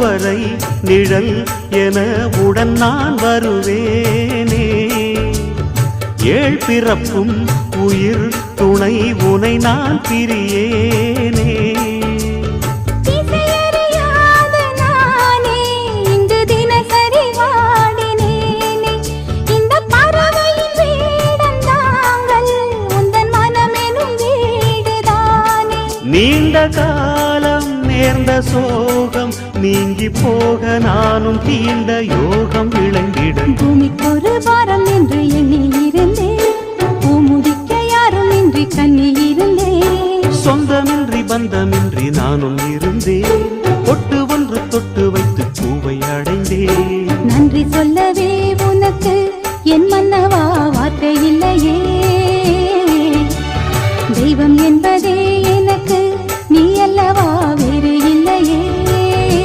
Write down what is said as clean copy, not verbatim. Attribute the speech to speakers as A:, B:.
A: வரை நிழல் என உடன் நான் வருவேனே. ஏழ் பிறப்பும் உயிர் துணை உனை நான் பிரியேனே. நீண்ட காலம் நேர்ந்த சோகம் நீங்கி போக நானும் தீண்ட யோகம் விளங்கிட.
B: பூமிக்கொரு வாரம் என்று எண்ணி இருந்தேன், பூமுடிக்க யாரும் இன்றி கண்ணி இருந்தேன்.
A: சொந்தமின்றி பந்தமின்றி நானும் இருந்தேன்.